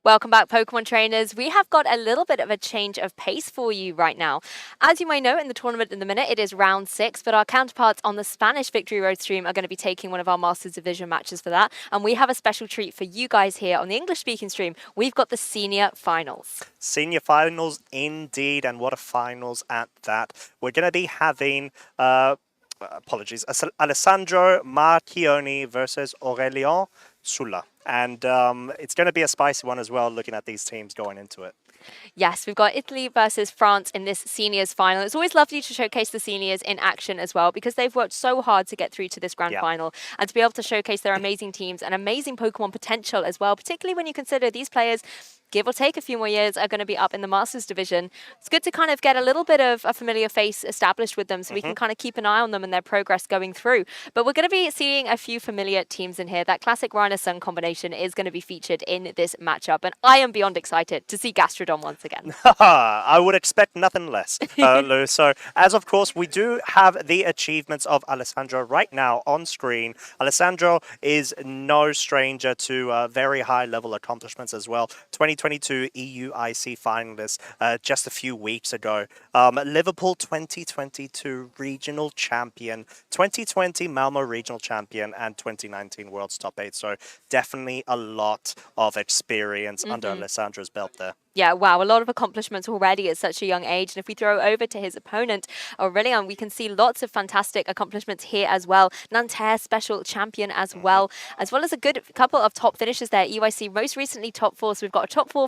Welcome back, Pokemon trainers. We have got a little bit of a change of pace for you right now. As you may know, in the tournament in the minute, it is round 6, but our counterparts on the Spanish Victory Road stream are going to be taking one of our Masters Division matches for that. And we have a special treat for you guys here on the English-speaking stream. We've got the Senior Finals. Senior Finals indeed, and what a finals at that. We're going to be having... Alessandro Marchioni versus Aurélien S. And it's going to be a spicy one as well, looking at these teams going into it. Yes, we've got Italy versus France in this seniors final. It's always lovely to showcase the seniors in action as well, because they've worked so hard to get through to this grand final and to be able to showcase their amazing teams and amazing Pokemon potential as well, particularly when you consider these players, give or take a few more years, are going to be up in the Masters division. It's good to kind of get a little bit of a familiar face established with them so we can kind of keep an eye on them and their progress going through. But we're going to be seeing a few familiar teams in here. That classic Rhino-Sun combination is going to be featured in this matchup, and I am beyond excited to see Gastrodon once again. I would expect nothing less, Lou. So, as of course, we do have the achievements of Alessandro right now on screen. Alessandro is no stranger to very high-level accomplishments as well. 2022 EUIC finalist just a few weeks ago. Liverpool 2022 regional champion, 2020 Malmo regional champion, and 2019 World's Top 8. So, definitely a lot of experience under Alessandro's belt there. Yeah, wow, a lot of accomplishments already at such a young age. And if we throw over to his opponent, Aurélien, we can see lots of fantastic accomplishments here as well. Nanterre special champion as well as a good couple of top finishes there. EYC most recently top 4, so we've got a top 4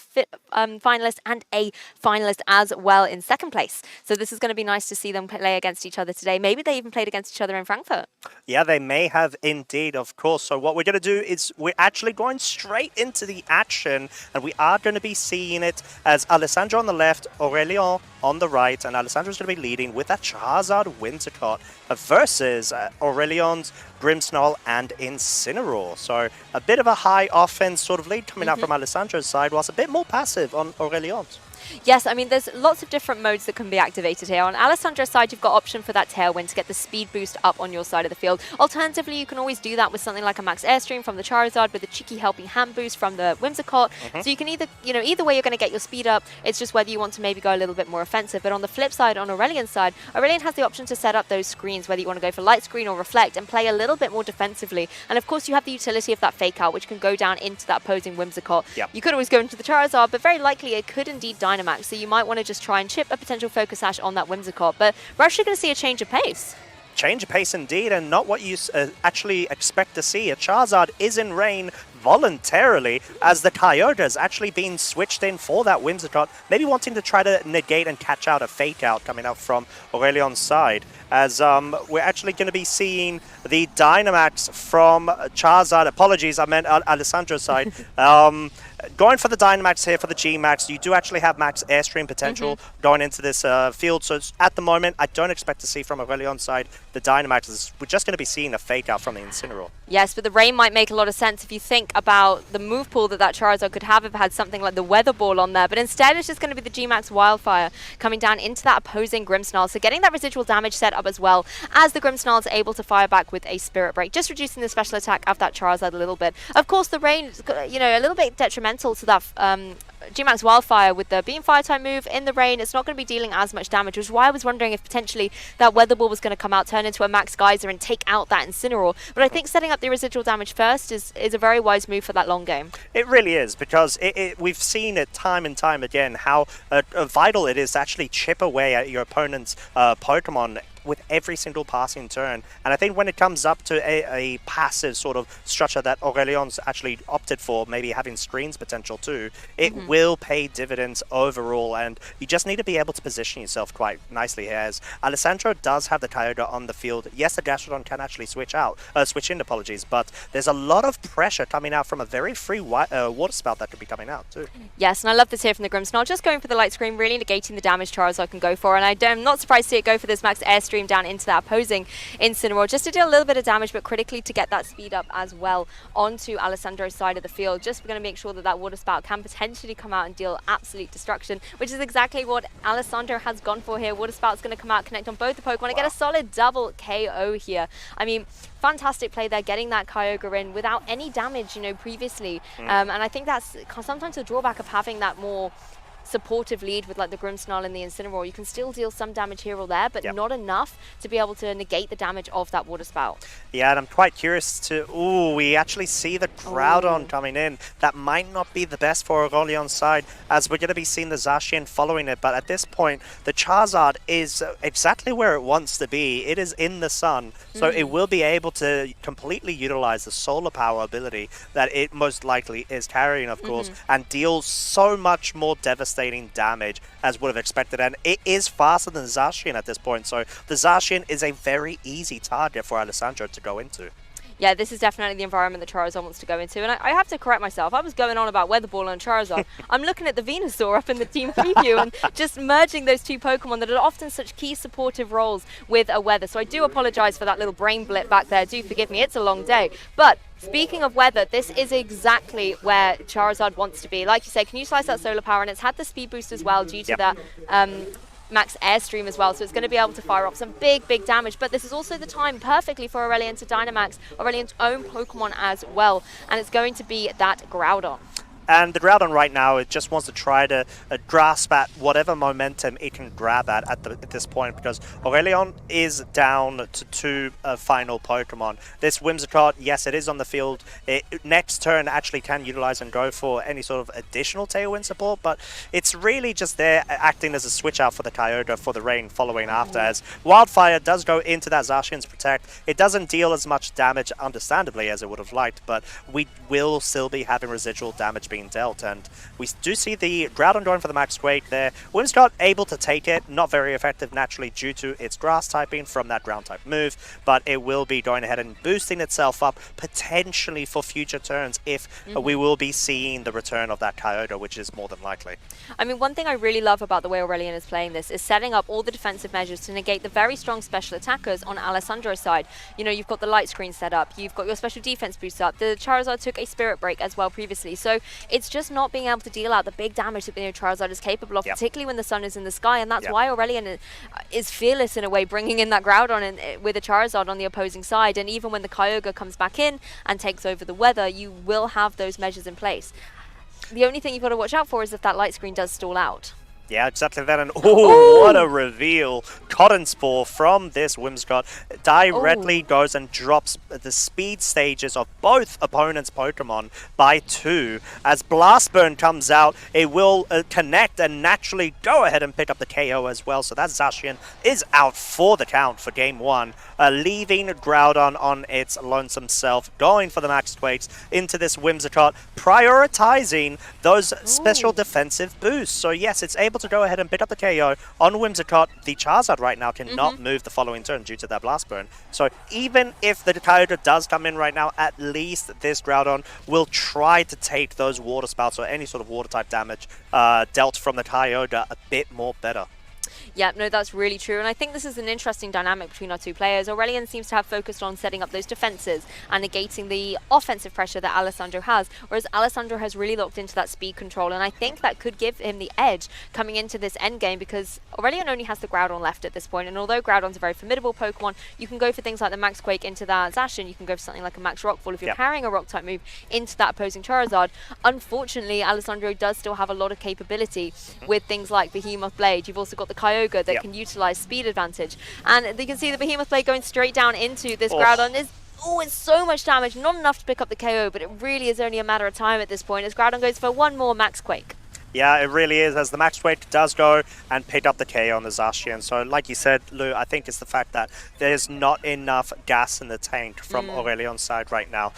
finalist and a finalist as well in second place. So this is going to be nice to see them play against each other today. Maybe they even played against each other in Frankfurt. Yeah, they may have indeed, of course. So what we're going to do is we're actually going straight into the action, and we are going to be seeing it as Alessandro on the left, Aurélien on the right, and Alessandro's going to be leading with that Charizard Wintercott versus Aurélien's Grimmsnarl and Incineroar. So a bit of a high offense sort of lead coming out from Alessandro's side, whilst a bit more passive on Aurélien's. Yes, I mean, there's lots of different modes that can be activated here. On Alessandro's side, you've got option for that Tailwind to get the speed boost up on your side of the field. Alternatively, you can always do that with something like a Max Airstream from the Charizard with a cheeky helping hand boost from the Whimsicott. So you can either way you're going to get your speed up. It's just whether you want to maybe go a little bit more offensive. But on the flip side, on Aurelian's side, Aurélien has the option to set up those screens, whether you want to go for Light Screen or Reflect, and play a little bit more defensively. And of course, you have the utility of that Fake Out, which can go down into that opposing Whimsicott. You could always go into the Charizard, but very likely it could indeed Dynamax. So you might want to just try and chip a potential Focus Sash on that Whimsicott, but we're actually going to see a change of pace. Change of pace indeed, and not what you actually expect to see. A Charizard is in rain voluntarily, as the Kyogre's actually being switched in for that Whimsicott, maybe wanting to try to negate and catch out a Fake Out coming out from Aurélion's side, as we're actually going to be seeing the Dynamax from Charizard. Apologies, I meant Alessandro's side. Going for the Dynamax here for the G-Max. You do actually have Max Airstream potential going into this field, so at the moment, I don't expect to see from Aurélion's side the Dynamax. We're just going to be seeing a Fake Out from the Incineroar. Yes, but the rain might make a lot of sense if you think about the move pool that Charizard could have if it had something like the Weather Ball on there. But instead, it's just going to be the G-Max Wildfire coming down into that opposing Grimmsnarl. So getting that residual damage set up as well, as the Grimmsnarl is able to fire back with a Spirit Break, just reducing the special attack of that Charizard a little bit. Of course, the rain is, a little bit detrimental to that G-Max Wildfire with the Beam Fire type move in the rain. It's not going to be dealing as much damage, which is why I was wondering if potentially that Weather Ball was going to come out, turn into a Max Geyser and take out that Incineroar. But I think setting up the residual damage first is a very wise move for that long game. It really is, because we've seen it time and time again how vital it is to actually chip away at your opponent's Pokemon with every single passing turn. And I think when it comes up to a passive sort of structure that Aurélion's actually opted for, maybe having screens potential too, it will pay dividends overall, and you just need to be able to position yourself quite nicely here, as Alessandro does have the Kyogre on the field. Yes, the Gastrodon can actually switch in, apologies, but there's a lot of pressure coming out from a very free water spout that could be coming out too. Yes, and I love this here from the Grimmsnarl, just going for the Light Screen, really negating the damage Charizard can go for, and I'm not surprised to see it go for this Max Airstream Airstream down into that opposing Incineroar just to deal a little bit of damage, but critically to get that speed up as well onto Alessandro's side of the field. Just going to make sure that that Water Spout can potentially come out and deal absolute destruction, which is exactly what Alessandro has gone for here. Water Spout's going to come out, connect on both the Pokemon, and get a solid double KO here. I mean, fantastic play there, getting that Kyogre in without any damage, you know, previously. And I think that's sometimes the drawback of having that more supportive lead with like the Grimmsnarl and the Incineroar. You can still deal some damage here or there, but not enough to be able to negate the damage of that Water Spout. Yeah, and I'm quite curious to... Ooh, we actually see the Groudon coming in. That might not be the best for Aurélion's side, as we're going to be seeing the Zacian following it. But at this point, the Charizard is exactly where it wants to be. It is in the sun, so it will be able to completely utilize the solar power ability that it most likely is carrying, of course, and deal so much more devastating damage as would have expected. And it is faster than Zacian at this point, so the Zacian is a very easy target for Alessandro to go into. Yeah, this is definitely the environment that Charizard wants to go into. And I have to correct myself. I was going on about Weather Ball and Charizard. I'm looking at the Venusaur up in the team preview and just merging those two Pokemon that are often such key supportive roles with a Weather. So I do apologize for that little brain blip back there. Do forgive me. It's a long day. But speaking of weather, this is exactly where Charizard wants to be. Like you say, can utilize that solar power, and it's had the speed boost as well due to that max Airstream as well, so it's going to be able to fire off some big damage. But this is also the time perfectly for Aurélien to Dynamax Aurélion's own Pokemon as well, and it's going to be that Groudon. And the Groudon right now, it just wants to try to grasp at whatever momentum it can grab at this point, because Aurélien is down to two final Pokemon. This Whimsicott, yes, it is on the field. Next turn actually can utilize and go for any sort of additional Tailwind support, but it's really just there acting as a switch out for the Kyogre for the Rain following after, as Wildfire does go into that Zacian's Protect. It doesn't deal as much damage, understandably, as it would have liked, but we will still be having residual damage being dealt, and we do see the Groudon going for the Max Quake there. Whimsicott able to take it, not very effective naturally due to its grass typing from that ground type move, but it will be going ahead and boosting itself up potentially for future turns if we will be seeing the return of that Kyogre, which is more than likely. I mean, one thing I really love about the way Aurélien is playing this is setting up all the defensive measures to negate the very strong special attackers on Alessandro's side. You know, you've got the light screen set up, you've got your special defense boost up, the Charizard took a Spirit Break as well previously, so it's just not being able to deal out the big damage that Charizard is capable of, particularly when the sun is in the sky, and that's why Aurélien is fearless in a way, bringing in that Groudon with a Charizard on the opposing side. And even when the Kyogre comes back in and takes over the weather, you will have those measures in place. The only thing you've got to watch out for is if that light screen does stall out. Yeah, exactly that. And oh, what a reveal. Cotton Spore from this Whimsicott directly goes and drops the speed stages of both opponents' Pokemon by 2. As Blast Burn comes out, it will connect and naturally go ahead and pick up the KO as well. So that Zacian is out for the count for game 1, leaving Groudon on its lonesome self, going for the Max Quakes into this Whimsicott, prioritizing those special defensive boosts. So yes, it's able to go ahead and pick up the KO on Whimsicott. The Charizard right now cannot move the following turn due to that Blast Burn. So even if the Kyogre does come in right now, at least this Groudon will try to take those Water Spouts or any sort of Water type damage dealt from the Kyogre a bit more better. Yeah, no, that's really true. And I think this is an interesting dynamic between our two players. Aurélien seems to have focused on setting up those defenses and negating the offensive pressure that Alessandro has, whereas Alessandro has really locked into that speed control. And I think that could give him the edge coming into this endgame, because Aurélien only has the Groudon left at this point. And although Groudon's a very formidable Pokemon, you can go for things like the Max Quake into that Zacian. You can go for something like a Max Rockfall if you're carrying a Rock-type move into that opposing Charizard. Unfortunately, Alessandro does still have a lot of capability with things like Behemoth Blade. You've also got the Kyogre that can utilize speed advantage, and you can see the Behemoth Blade going straight down into this Groudon. It's so much damage, not enough to pick up the KO, but it really is only a matter of time at this point as Groudon goes for one more Max Quake. Yeah, it really is, as the Max Quake does go and pick up the KO on the Zacian. So like you said, Lou, I think it's the fact that there's not enough gas in the tank from Aurélion's side right now.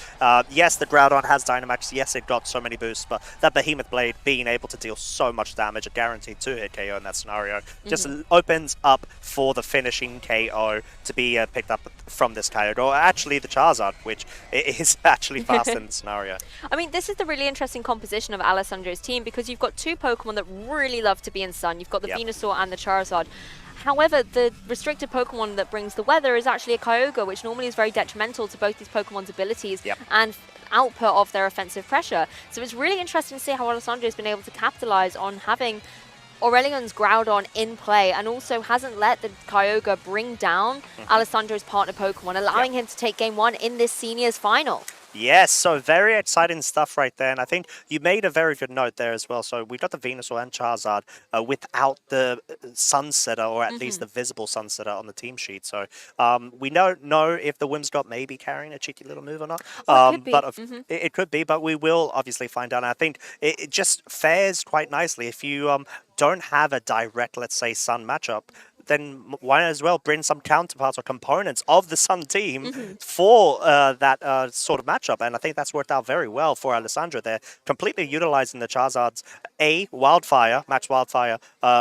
Yes, the Groudon has Dynamax. Yes, it got so many boosts, but that Behemoth Blade being able to deal so much damage, a guaranteed 2-hit KO in that scenario, just opens up for the finishing KO to be picked up from this Kyogre, or actually the Charizard, which is actually faster in the scenario. I mean, this is the really interesting composition of Alessandro's team, because you've got two Pokemon that really love to be in sun. You've got the Venusaur and the Charizard. However, the restricted Pokemon that brings the weather is actually a Kyogre, which normally is very detrimental to both these Pokemon's abilities and output of their offensive pressure. So it's really interesting to see how Alessandro has been able to capitalize on having Aurelian's Groudon in play, and also hasn't let the Kyogre bring down Alessandro's partner Pokemon, allowing him to take game 1 in this seniors final. Yes, so very exciting stuff right there. And I think you made a very good note there as well. So we got the Venusaur and Charizard without the Sunsetter, or at least the visible Sunsetter on the team sheet. So we don't know if the Whimsicott may be carrying a cheeky little move or not. But it could be, but we will obviously find out. And I think it just fares quite nicely if you don't have a direct, let's say, Sun matchup. Then why as well bring some counterparts or components of the Sun team for that sort of matchup. And I think that's worked out very well for Alessandro. They're completely utilizing the Charizard's Wildfire, Max Wildfire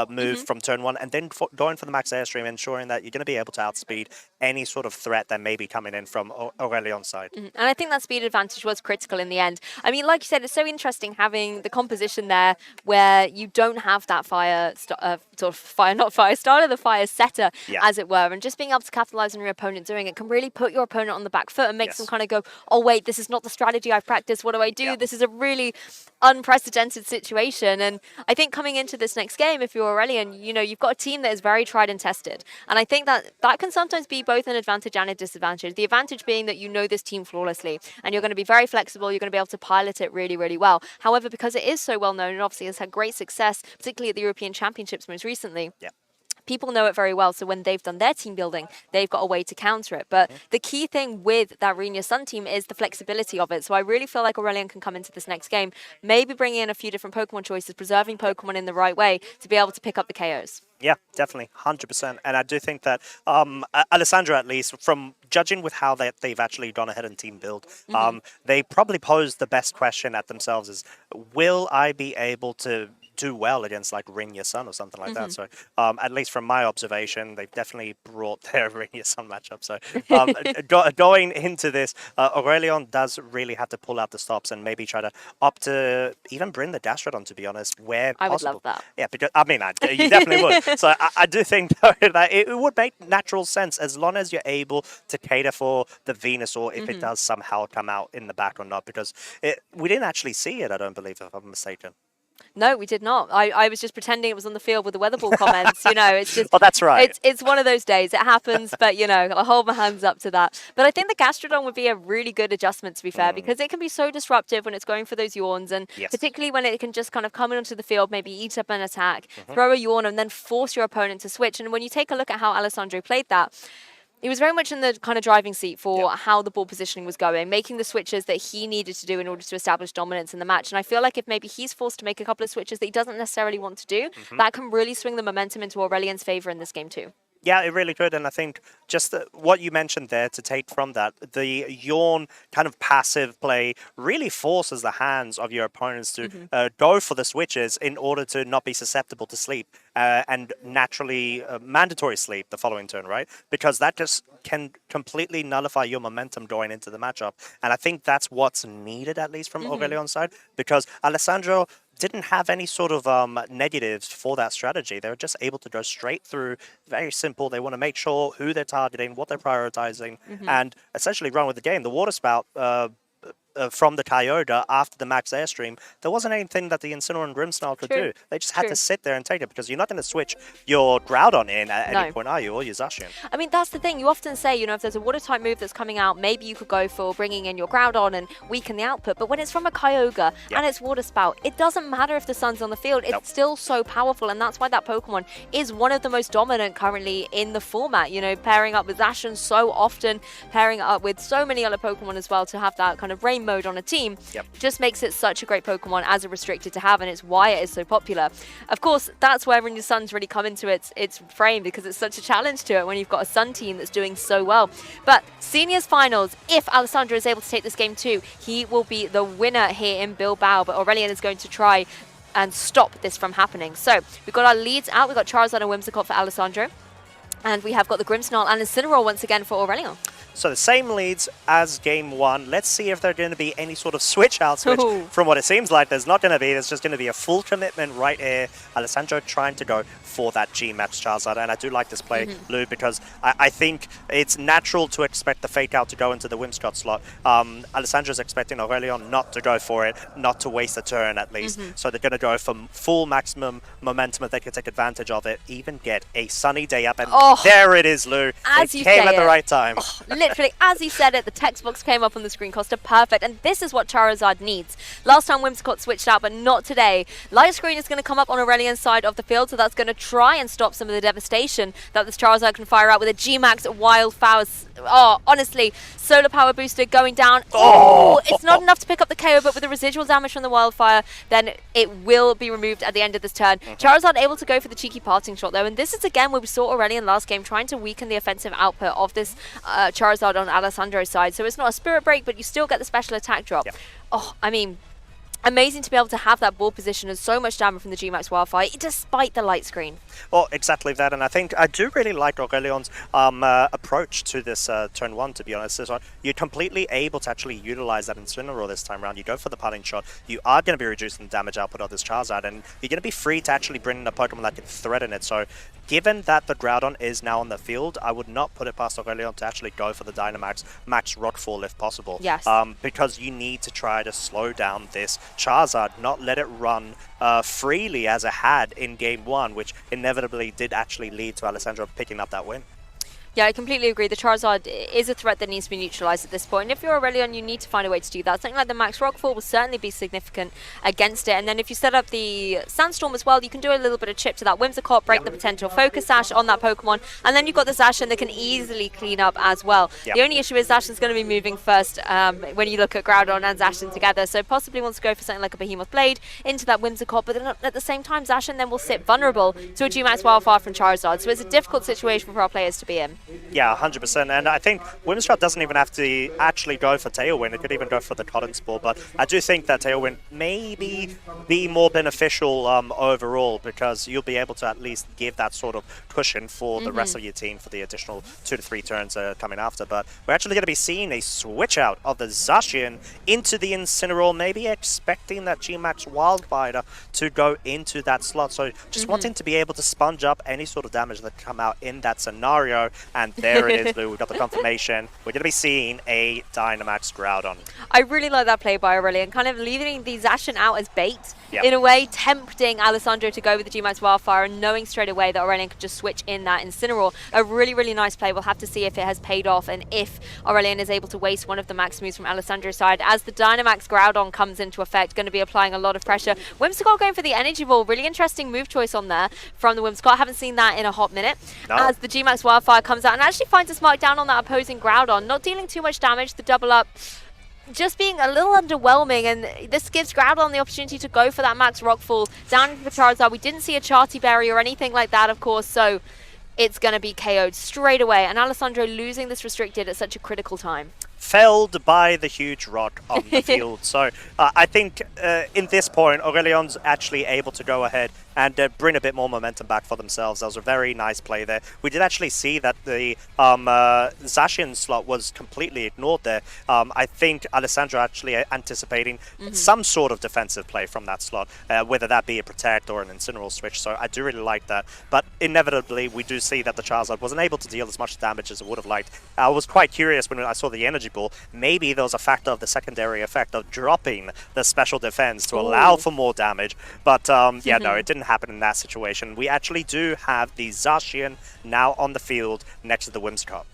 move from turn 1, and then going for the Max Airstream, ensuring that you're going to be able to outspeed any sort of threat that may be coming in from Aurélion's side. And I think that speed advantage was critical in the end. I mean, like you said, it's so interesting having the composition there where you don't have that the fire setter, as it were, and just being able to capitalize on your opponent doing it can really put your opponent on the back foot and make them kind of go, oh wait, this is not the strategy I've practiced, what do I do? This is a really unprecedented situation. And I think coming into this next game, if you're Aurélien, you know, you've got a team that is very tried and tested, and I think that can sometimes be both an advantage and a disadvantage. The advantage being that you know this team flawlessly and you're going to be very flexible, you're going to be able to pilot it really, really well. However, because it is so well known and obviously has had great success, particularly at the European Championships most recently, people know it very well, so when they've done their team building, they've got a way to counter it. But the key thing with that Renia Sun team is the flexibility of it. So I really feel like Aurélien can come into this next game, maybe bring in a few different Pokemon choices, preserving Pokemon in the right way to be able to pick up the KOs. Yeah, definitely, 100%. And I do think that Alessandro, at least, from judging with how they've actually gone ahead and team build, they probably posed the best question at themselves is, will I be able to do well against like Renia Sun or something like that? So at least from my observation, they've definitely brought their Renia Sun matchup. So going into this, Aurélien does really have to pull out the stops and maybe try to opt to even bring the Gastrodon, to be honest, where possible. I would love that. Yeah, because I mean, you definitely would. So I do think though, that it would make natural sense as long as you're able to cater for the Venusaur if it does somehow come out in the back or not, because we didn't actually see it, I don't believe, if I'm mistaken. No, we did not. I was just pretending it was on the field with the weather ball comments. You know, it's just. Oh, that's right. It's one of those days. It happens, but you know, I hold my hands up to that. But I think the Gastrodon would be a really good adjustment, to be fair, because it can be so disruptive when it's going for those yawns, and particularly when it can just kind of come onto the field, maybe eat up an attack, throw a yawn, and then force your opponent to switch. And when you take a look at how Alessandro played that, he was very much in the kind of driving seat for how the ball positioning was going, making the switches that he needed to do in order to establish dominance in the match. And I feel like if maybe he's forced to make a couple of switches that he doesn't necessarily want to do, that can really swing the momentum into Aurelien's favor in this game too. Yeah, it really could. And I think just what you mentioned there, to take from that, the yawn kind of passive play really forces the hands of your opponents to go for the switches in order to not be susceptible to sleep and naturally mandatory sleep the following turn, right? Because that just can completely nullify your momentum going into the matchup. And I think that's what's needed, at least from Aurélion's side, because Alessandro didn't have any sort of negatives for that strategy. They were just able to go straight through. Very simple. They want to make sure who they're targeting, what they're prioritizing, and essentially run with the game. The Water Spout from the Kyogre after the Max Airstream, there wasn't anything that the Incineroar and Grimmsnarl could do. They just had to sit there and take it, because you're not going to switch your Groudon in at any point, are you, or your Zacian? I mean, that's the thing. You often say, you know, if there's a Water-type move that's coming out, maybe you could go for bringing in your Groudon and weaken the output. But when it's from a Kyogre and it's Water Spout, it doesn't matter if the Sun's on the field. It's still so powerful, and that's why that Pokemon is one of the most dominant currently in the format. You know, pairing up with Zacian so often, pairing it up with so many other Pokemon as well to have that kind of rain mode on a team just makes it such a great Pokemon as a restricted to have, and it's why it is so popular. Of course, that's where Renia Sun's really come into its frame, because it's such a challenge to it when you've got a Sun team that's doing so well. But Seniors Finals, if Alessandro is able to take this game too, he will be the winner here in Bilbao, but Aurélien is going to try and stop this from happening. So we've got our leads out. We've got Charizard and Whimsicott for Alessandro, and we have got the Grimmsnarl and Incineroar once again for Aurélien. So the same leads as game one. Let's see if there's going to be any sort of switch out, which from what it seems like there's not going to be. There's just going to be a full commitment right here. Alessandro trying to go for that G-Max Charizard. And I do like this play, Lou, because I think it's natural to expect the Fake Out to go into the Whimsicott slot. Alessandro's expecting Aurélien not to go for it, not to waste a turn at least. So they're going to go for full maximum momentum if they can take advantage of it, even get a sunny day up. And there it is, Lou. As it came at the right time. Literally, as you said it, the text box came up on the screen, Costa. Perfect. And this is what Charizard needs. Last time Whimsicott switched out, but not today. Light screen is going to come up on Aurélien's side of the field, so that's going to try and stop some of the devastation that this Charizard can fire out with a G-Max Wildfire. Oh, honestly, Solar Power Booster going down. Oh, it's not enough to pick up the KO, but with the residual damage from the Wildfire, then it will be removed at the end of this turn. Charizard able to go for the cheeky parting shot, though, and this is again where we saw Aurélien last game trying to weaken the offensive output of this Charizard on Alessandro's side. So it's not a Spirit Break, but you still get the special attack drop. Oh, I mean, amazing to be able to have that ball position and so much damage from the G-Max Wildfire, despite the light screen. Well, exactly that, and I think I do really like Aurélien's approach to this turn 1, to be honest. So you're completely able to actually utilize that Incineroar this time around. You go for the parting shot, you are going to be reducing the damage output of this Charizard, and you're going to be free to actually bring in a Pokemon that can threaten it. So given that the Groudon is now on the field, I would not put it past Aurélien to actually go for the Dynamax Max Rockfall if possible. Yes. Because you need to try to slow down this Charizard, not let it run freely as it had in Game 1, which inevitably did actually lead to Alessandro picking up that win. Yeah, I completely agree. The Charizard is a threat that needs to be neutralized at this point. If you're Aurélien, you need to find a way to do that. Something like the Max Rockfall will certainly be significant against it. And then if you set up the Sandstorm as well, you can do a little bit of chip to that Whimsicott, break the potential Focus Sash on that Pokemon, and then you've got the Zacian that can easily clean up as well. The only issue is Zacian's going to be moving first when you look at Groudon and Zacian together, so possibly wants to go for something like a Behemoth Blade into that Whimsicott, but then at the same time, Zacian then will sit vulnerable to a G-Max Wildfire from Charizard, so it's a difficult situation for our players to be in. Yeah, 100%. And I think Whimsicott doesn't even have to actually go for Tailwind. It could even go for the Cotton Spore. But I do think that Tailwind maybe be more beneficial overall, because you'll be able to at least give that sort of cushion for the rest of your team for the additional 2 to 3 turns coming after. But we're actually going to be seeing a switch out of the Zacian into the Incineroar, maybe expecting that G-Max Wildfire to go into that slot. So just wanting to be able to sponge up any sort of damage that come out in that scenario. And there it is, Lou. We've got the confirmation. We're going to be seeing a Dynamax Groudon. I really like that play by Aurélien, kind of leaving the Zacian out as bait. In a way, tempting Alessandro to go with the G-Max Wildfire and knowing straight away that Aurélien could just switch in that Incineroar. A really, really nice play. We'll have to see if it has paid off and if Aurélien is able to waste one of the max moves from Alessandro's side. As the Dynamax Groudon comes into effect, going to be applying a lot of pressure. Whimsicott going for the Energy Ball. Really interesting move choice on there from the Whimsicott. I haven't seen that in a hot minute. As the G-Max Wildfire comes out and actually finds a mark down on that opposing Groudon, not dealing too much damage. The double up just being a little underwhelming, and this gives Groudon the opportunity to go for that Max Rockfall down into the Charizard. We didn't see a Charty Berry or anything like that, of course, so it's going to be KO'd straight away, and Alessandro losing this restricted at such a critical time. Felled by the huge rock on the field. So I think in this point, Aurélien's actually able to go ahead and bring a bit more momentum back for themselves. That was a very nice play there. We did actually see that the Zacian slot was completely ignored there. I think Alessandro actually anticipating some sort of defensive play from that slot, whether that be a Protect or an Incineroar switch. So I do really like that. But inevitably, we do see that the Charizard wasn't able to deal as much damage as it would have liked. I was quite curious when I saw the Energy Ball. Maybe there was a factor of the secondary effect of dropping the special defense to allow for more damage. But yeah, no, it didn't happen in that situation. We actually do have the Zacian now on the field next to the Whimsicott.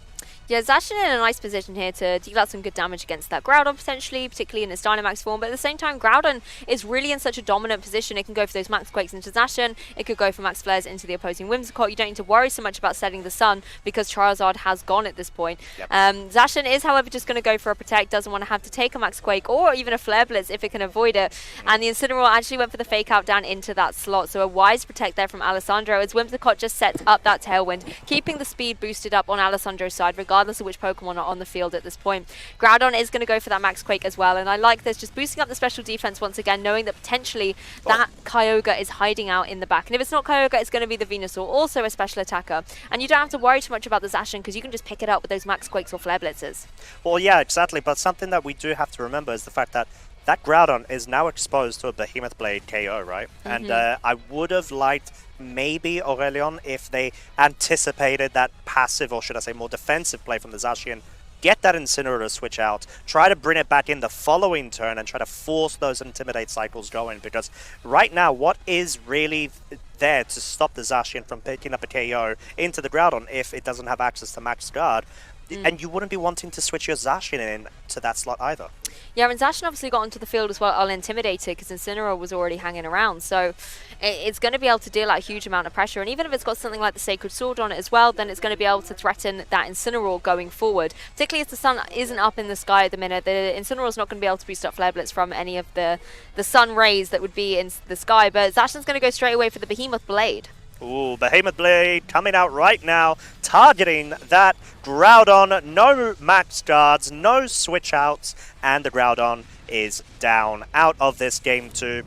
Yeah, Zacian in a nice position here to deal out some good damage against that Groudon potentially, particularly in its Dynamax form, but at the same time Groudon is really in such a dominant position. It can go for those Max Quakes into Zacian, it could go for Max Flares into the opposing Whimsicott. You don't need to worry so much about setting the sun because Charizard has gone at this point. Zacian is, however, just going to go for a Protect, doesn't want to have to take a Max Quake or even a Flare Blitz if it can avoid it. And the Incineroar actually went for the Fake Out down into that slot, so a wise Protect there from Alessandro as Whimsicott just sets up that Tailwind, keeping the speed boosted up on Alessandro's side regardless of which Pokemon are on the field at this point. Groudon is going to go for that Max Quake as well, and I like this, just boosting up the special defense once again, knowing that potentially that Kyogre is hiding out in the back. And if it's not Kyogre, it's going to be the Venusaur, also a special attacker. And you don't have to worry too much about the Zacian because you can just pick it up with those Max Quakes or Flare Blitzes. Well, yeah, exactly. But something that we do have to remember is the fact that that Groudon is now exposed to a Behemoth Blade KO, right? And I would have liked maybe Aurélien if they anticipated that passive, or should I say more defensive play from the Zacian, get that Incineroar switch out, try to bring it back in the following turn and try to force those Intimidate cycles going, because right now what is really there to stop the Zacian from picking up a KO into the Groudon if it doesn't have access to Max Guard? And you wouldn't be wanting to switch your Zacian in to that slot either. Yeah, and Zacian obviously got onto the field as well, all intimidated, because Incineroar was already hanging around. So it's going to be able to deal out a huge amount of pressure. And even if it's got something like the Sacred Sword on it as well, then it's going to be able to threaten that Incineroar going forward. Particularly as the sun isn't up in the sky at the minute. The Incineroar's not going to be able to boost up Flare Blitz from any of the sun rays that would be in the sky. But Zacian's going to go straight away for the Behemoth Blade. Ooh, Behemoth Blade coming out right now, targeting that Groudon. No max guards, no switch outs, and the Groudon is down out of this game too.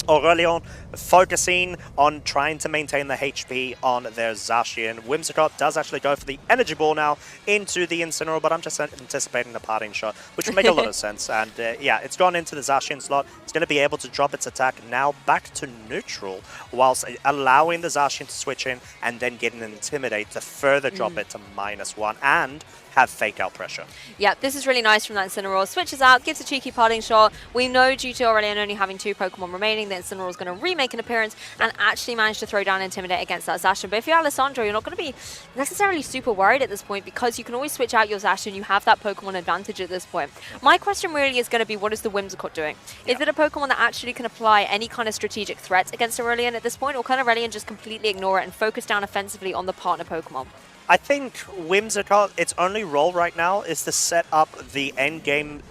Aurélien focusing on trying to maintain the HP on their Zacian. Whimsicott does actually go for the Energy Ball now into the Incineroar, but I'm just anticipating the parting shot, which would make a lot of sense. And yeah, it's gone into the Zacian slot. It's going to be able to drop its attack now back to neutral, whilst allowing the Zacian to switch in and then get an Intimidate to further drop it to -1 and have fake out pressure. Yeah, this is really nice from that Incineroar. Switches out, gives a cheeky parting shot. We know due to Aurélien only having 2 Pokemon remaining, that Incineroar is going to remake an appearance and actually manage to throw down Intimidate against that Zacian. But if you're Alessandro, you're not going to be necessarily super worried at this point, because you can always switch out your Zacian. You have that Pokemon advantage at this point. My question really is going to be, what is the Whimsicott doing? Is it a Pokemon that actually can apply any kind of strategic threats against Aurélien at this point, or can Aurélien just completely ignore it and focus down offensively on the partner Pokemon? I think Whimsicott, its only role right now is to set up the end game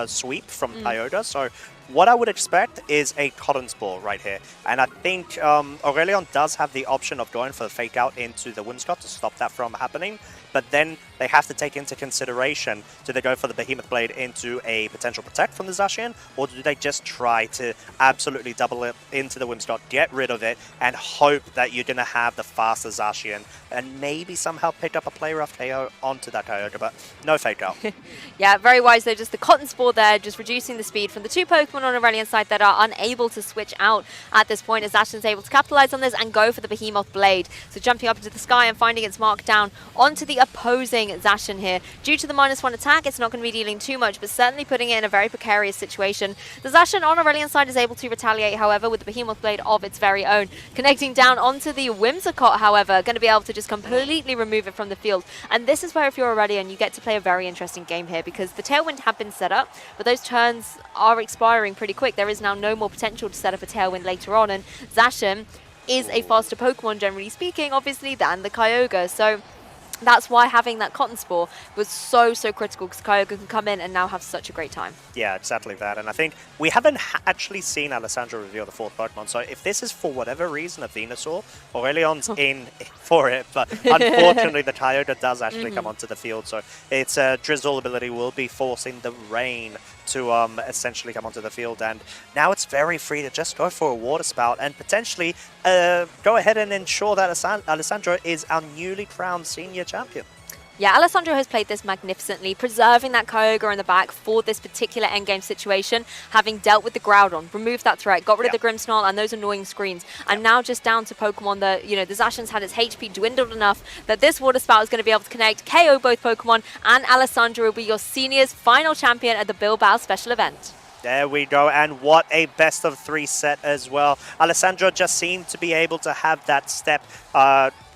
sweep from Kyogre. So what I would expect is a Cotton Spore right here. And I think Aurélien does have the option of going for the fake out into the Whimsicott to stop that from happening. But then they have to take into consideration, do they go for the Behemoth Blade into a potential Protect from the Zacian, or do they just try to absolutely double it into the Whimsicott, get rid of it, and hope that you're going to have the faster Zacian, and maybe somehow pick up a Play Rough KO onto that Kyogre, but no fake out. Yeah, very wise though, just the Cotton Spore there, just reducing the speed from the 2 Pokemon on Aurelian's side that are unable to switch out at this point, as Zacian's able to capitalize on this and go for the Behemoth Blade. So jumping up into the sky and finding its mark down onto the opposing Zacian here. Due to the -1 attack, it's not going to be dealing too much, but certainly putting it in a very precarious situation. The Zacian on Aurelian's side is able to retaliate, however, with the Behemoth Blade of its very own. Connecting down onto the Whimsicott, however, going to be able to just completely remove it from the field. And this is where, if you're Aurélien, you get to play a very interesting game here, because the Tailwind have been set up, but those turns are expiring pretty quick. There is now no more potential to set up a Tailwind later on, and Zacian is a faster Pokemon, generally speaking, obviously, than the Kyogre. So that's why having that Cotton Spore was so critical, because Kyogre can come in and now have such a great time. Yeah, exactly that. And I think we haven't actually seen Alessandro reveal the 4th Pokemon, so if this is for whatever reason a Venusaur, Aurélion's in for it, but unfortunately the Kyogre does actually come onto the field, so its Drizzle ability will be forcing the Rain to essentially come onto the field, and now it's very free to just go for a Water Spout and potentially go ahead and ensure that Alessandro is our newly crowned senior champion. Yeah, Alessandro has played this magnificently, preserving that Kyogre in the back for this particular endgame situation, having dealt with the Groudon, removed that threat, got rid of the Grimmsnarl and those annoying screens, and now just down to Pokemon that, you know, the Zacian's had its HP dwindled enough that this Water Spout is going to be able to connect, KO both Pokemon, and Alessandro will be your senior's final champion at the Bilbao Special Event. There we go, and what a best of 3 set as well. Alessandro just seemed to be able to have that step,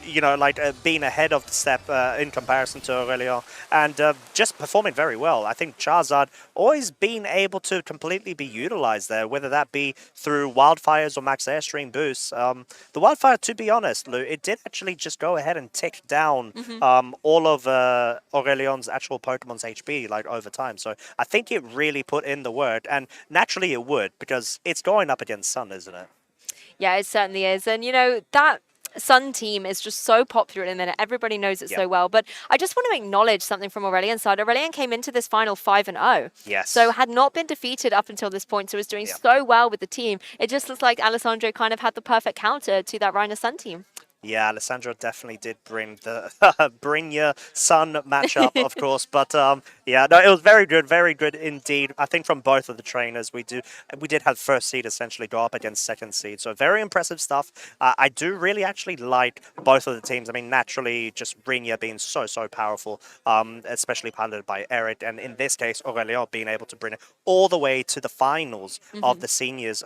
you know, like being ahead of the step in comparison to Aurélien, and just performing very well. I think Charizard always been able to completely be utilized there, whether that be through Wildfires or Max Airstream boosts. The Wildfire, to be honest, Lou, it did actually just go ahead and tick down all of Aurélien's actual Pokemon's HP, like, over time. So I think it really put in the work, and naturally it would, because it's going up against Sun, isn't it? Yeah, it certainly is. And, you know, that Sun team is just so popular in the minute. Everybody knows it so well. But I just want to acknowledge something from Aurelien's side. Aurélien came into this final 5-0. Yes. So had not been defeated up until this point. So was doing so well with the team. It just looks like Alessandro kind of had the perfect counter to that Rhino Sun team. Yeah, Alessandro definitely did bring the bring your son matchup, of course. But yeah, no, it was very good indeed. I think from both of the trainers, we did have first seed essentially go up against second seed, so very impressive stuff. I do really actually like both of the teams. I mean, naturally, just Brinya being so powerful, especially piloted by Eric, and in this case, Aurélien being able to bring it all the way to the finals of the seniors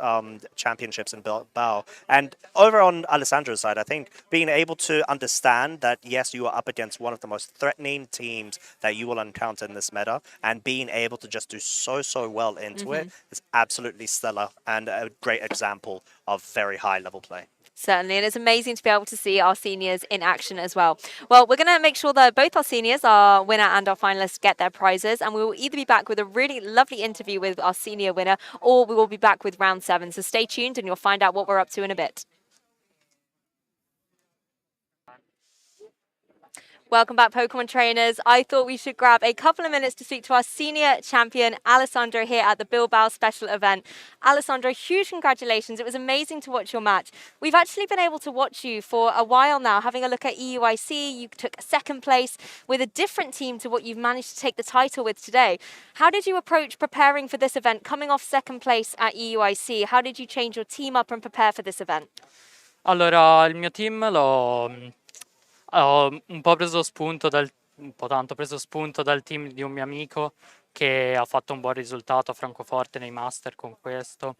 championships in Bilbao. And over on Alessandro's side, I think being able to understand that yes, you are up against one of the most threatening teams that you will encounter in this meta, and being able to just do so well into it is absolutely stellar and a great example of very high level play. Certainly, and it's amazing to be able to see our seniors in action as well. Well, we're going to make sure that both our seniors, our winner and our finalists, get their prizes, and we will either be back with a really lovely interview with our senior winner, or we will be back with round 7. So stay tuned, and you'll find out what we're up to in a bit. Welcome back, Pokemon trainers. I thought we should grab a couple of minutes to speak to our senior champion, Alessandro, here at the Bilbao Special Event. Alessandro, huge congratulations. It was amazing to watch your match. We've actually been able to watch you for a while now, having a look at EUIC. You took second place with a different team to what you've managed to take the title with today. How did you approach preparing for this event, coming off second place at EUIC? How did you change your team up and prepare for this event? Allora, il mio team ho un po' preso spunto un po' tanto preso spunto dal team di un mio amico che ha fatto un buon risultato a Francoforte nei Master con questo,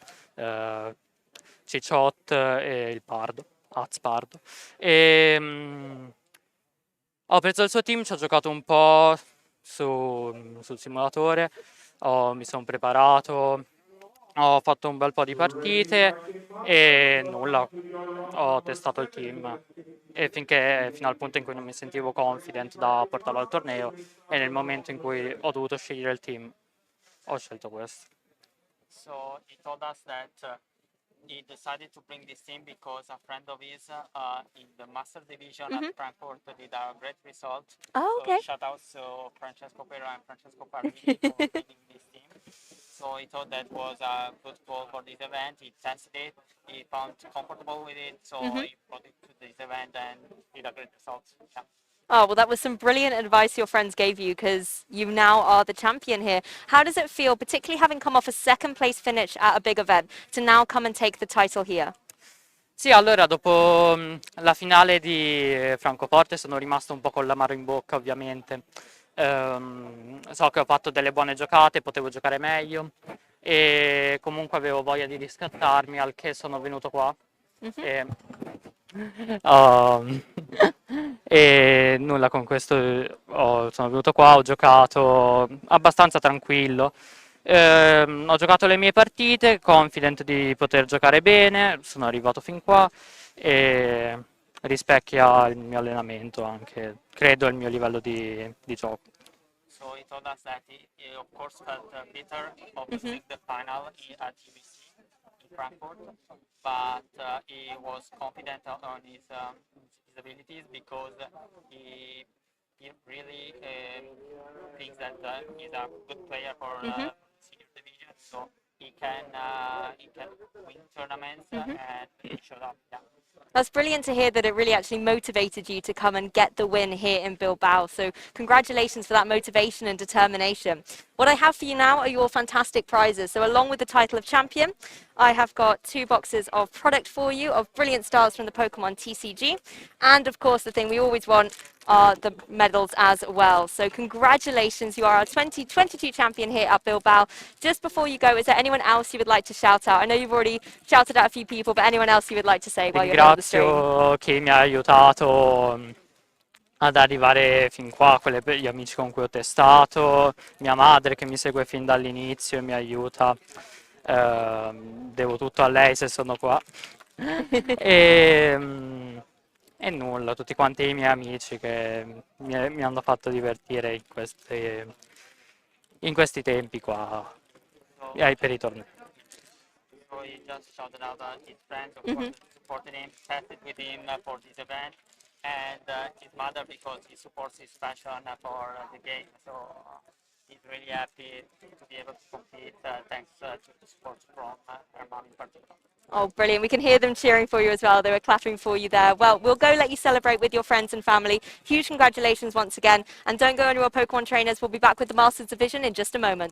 Cicciot e il Pardo, Pardo. Ho preso il suo team, ci ho giocato un po' sul simulatore, mi sono preparato, ho fatto un bel po' di partite e nulla, ho testato il team e fino al punto in cui non mi sentivo confident da portarlo al torneo e nel momento in cui ho dovuto scegliere il team ho scelto questo. So he told us that he decided to bring this team because a friend of his in the Master Division at Frankfurt did a great result. Oh, okay. So shout out to Francesco Pero and Francesco Parrini for leading this team. So he thought that was a good goal for this event. He tested it, he found comfortable with it, so he brought it to this event and did a great result. Yeah. Oh, well, that was some brilliant advice your friends gave you because you now are the champion here. How does it feel, particularly having come off a second place finish at a big event, to now come and take the title here? Sì, allora dopo la finale di Francoforte sono rimasto un po' con l'amaro in bocca, ovviamente. So che ho fatto delle buone giocate, potevo giocare meglio e comunque avevo voglia di riscattarmi, al che sono venuto qua. E, e nulla, con questo sono venuto qua, ho giocato abbastanza tranquillo. Ho giocato le mie partite, confident di poter giocare bene, sono arrivato fin qua e rispecchia il mio allenamento anche, credo, il mio livello di gioco. So he told us that he of course felt bitter of losing the final at UBC in Frankfurt, but he was confident on his abilities because he really thinks that he's a good player for senior division, so he can win tournaments and he showed up. Yeah. That's brilliant to hear that it really actually motivated you to come and get the win here in Bilbao. So congratulations for that motivation and determination. What I have for you now are your fantastic prizes. So along with the title of champion, I have got 2 boxes of product for you of brilliant stars from the Pokemon TCG. And of course, the thing we always want are the medals as well. So congratulations, you are our 2022 champion here at Bilbao. Just before you go, is there anyone else you would like to shout out? I know you've already shouted out a few people, but anyone else you would like to say while you're here on the stream? Ringrazio chi mi ha aiutato ad arrivare fin qua, gli amici con cui ho testato, mia madre che mi segue fin dall'inizio e mi aiuta. Devo tutto a lei se sono qua. E nulla, tutti quanti i miei amici che mi hanno fatto divertire in questi tempi qua per i tornei. So he just shouted out his friends, of course, supported him, tested with him for this event, and his mother because he supports his passion for the game. So he's really happy to be able to compete thanks to the support from her mom in particular. Oh, brilliant. We can hear them cheering for you as well. They were clapping for you there. Well, we'll go let you celebrate with your friends and family. Huge congratulations once again. And don't go anywhere, Pokemon trainers. We'll be back with the Masters Division in just a moment.